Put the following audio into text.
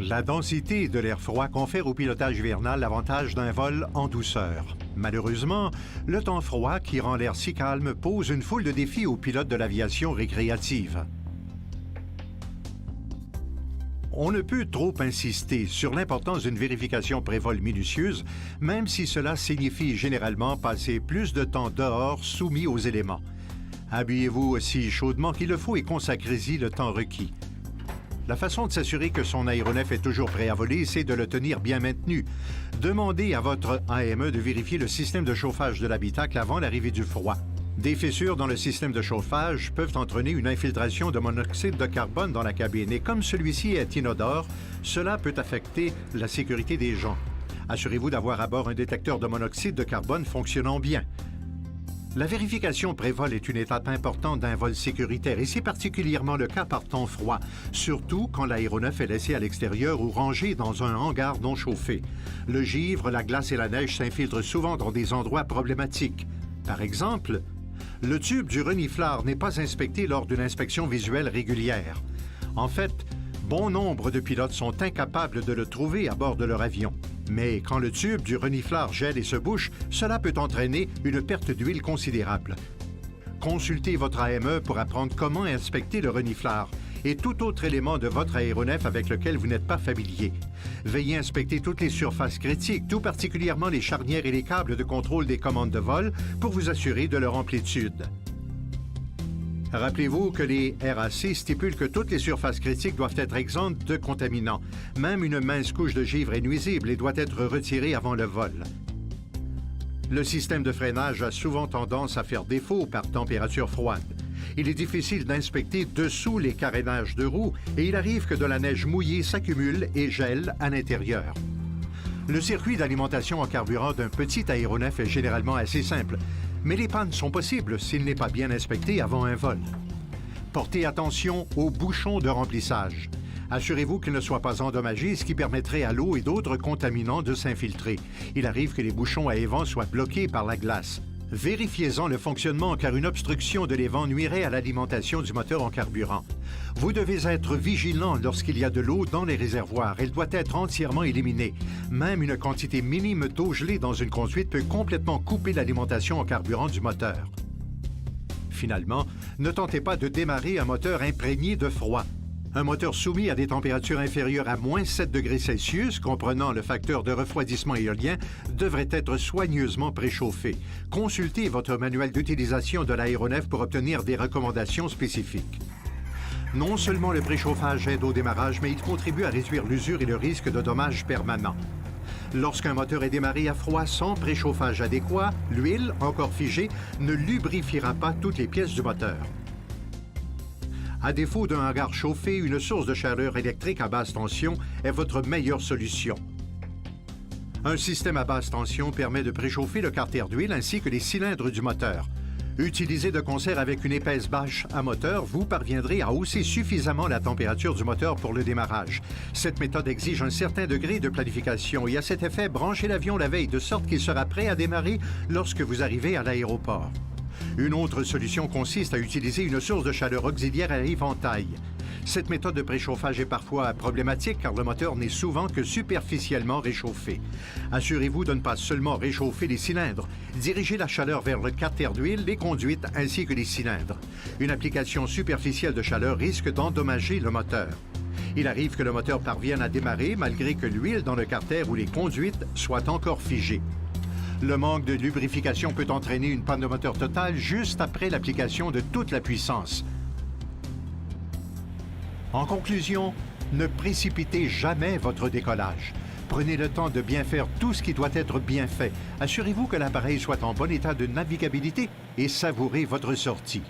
La densité de l'air froid confère au pilotage hivernal l'avantage d'un vol en douceur. Malheureusement, le temps froid qui rend l'air si calme pose une foule de défis aux pilotes de l'aviation récréative. On ne peut trop insister sur l'importance d'une vérification pré-vol minutieuse, même si cela signifie généralement passer plus de temps dehors soumis aux éléments. Habillez-vous aussi chaudement qu'il le faut et consacrez-y le temps requis. La façon de s'assurer que son aéronef est toujours prêt à voler, c'est de le tenir bien maintenu. Demandez à votre AME de vérifier le système de chauffage de l'habitacle avant l'arrivée du froid. Des fissures dans le système de chauffage peuvent entraîner une infiltration de monoxyde de carbone dans la cabine et comme celui-ci est inodore, cela peut affecter la sécurité des gens. Assurez-vous d'avoir à bord un détecteur de monoxyde de carbone fonctionnant bien. La vérification pré-vol est une étape importante d'un vol sécuritaire et c'est particulièrement le cas par temps froid, surtout quand l'aéronef est laissé à l'extérieur ou rangé dans un hangar non chauffé. Le givre, la glace et la neige s'infiltrent souvent dans des endroits problématiques. Par exemple, le tube du reniflard n'est pas inspecté lors d'une inspection visuelle régulière. En fait, bon nombre de pilotes sont incapables de le trouver à bord de leur avion. Mais quand le tube du reniflard gèle et se bouche, cela peut entraîner une perte d'huile considérable. Consultez votre AME pour apprendre comment inspecter le reniflard et tout autre élément de votre aéronef avec lequel vous n'êtes pas familier. Veillez à inspecter toutes les surfaces critiques, tout particulièrement les charnières et les câbles de contrôle des commandes de vol pour vous assurer de leur amplitude. Rappelez-vous que les RAC stipulent que toutes les surfaces critiques doivent être exemptes de contaminants. Même une mince couche de givre est nuisible et doit être retirée avant le vol. Le système de freinage a souvent tendance à faire défaut par température froide. Il est difficile d'inspecter dessous les carénages de roues et il arrive que de la neige mouillée s'accumule et gèle à l'intérieur. Le circuit d'alimentation en carburant d'un petit aéronef est généralement assez simple, mais les pannes sont possibles s'il n'est pas bien inspecté avant un vol. Portez attention aux bouchons de remplissage. Assurez-vous qu'ils ne soient pas endommagés, ce qui permettrait à l'eau et d'autres contaminants de s'infiltrer. Il arrive que les bouchons à évent soient bloqués par la glace. Vérifiez-en le fonctionnement car une obstruction de l'évent nuirait à l'alimentation du moteur en carburant. Vous devez être vigilant lorsqu'il y a de l'eau dans les réservoirs. Elle doit être entièrement éliminée. Même une quantité minime d'eau gelée dans une conduite peut complètement couper l'alimentation en carburant du moteur. Finalement, ne tentez pas de démarrer un moteur imprégné de froid. Un moteur soumis à des températures inférieures à moins 7 degrés Celsius, comprenant le facteur de refroidissement éolien, devrait être soigneusement préchauffé. Consultez votre manuel d'utilisation de l'aéronef pour obtenir des recommandations spécifiques. Non seulement le préchauffage aide au démarrage, mais il contribue à réduire l'usure et le risque de dommages permanents. Lorsqu'un moteur est démarré à froid sans préchauffage adéquat, l'huile, encore figée, ne lubrifiera pas toutes les pièces du moteur. À défaut d'un hangar chauffé, une source de chaleur électrique à basse tension est votre meilleure solution. Un système à basse tension permet de préchauffer le carter d'huile ainsi que les cylindres du moteur. Utilisé de concert avec une épaisse bâche à moteur, vous parviendrez à hausser suffisamment la température du moteur pour le démarrage. Cette méthode exige un certain degré de planification et à cet effet, branchez l'avion la veille de sorte qu'il sera prêt à démarrer lorsque vous arrivez à l'aéroport. Une autre solution consiste à utiliser une source de chaleur auxiliaire à éventail. Cette méthode de préchauffage est parfois problématique car le moteur n'est souvent que superficiellement réchauffé. Assurez-vous de ne pas seulement réchauffer les cylindres. Dirigez la chaleur vers le carter d'huile, les conduites ainsi que les cylindres. Une application superficielle de chaleur risque d'endommager le moteur. Il arrive que le moteur parvienne à démarrer malgré que l'huile dans le carter ou les conduites soit encore figée. Le manque de lubrification peut entraîner une panne de moteur totale juste après l'application de toute la puissance. En conclusion, ne précipitez jamais votre décollage. Prenez le temps de bien faire tout ce qui doit être bien fait. Assurez-vous que l'appareil soit en bon état de navigabilité et savourez votre sortie.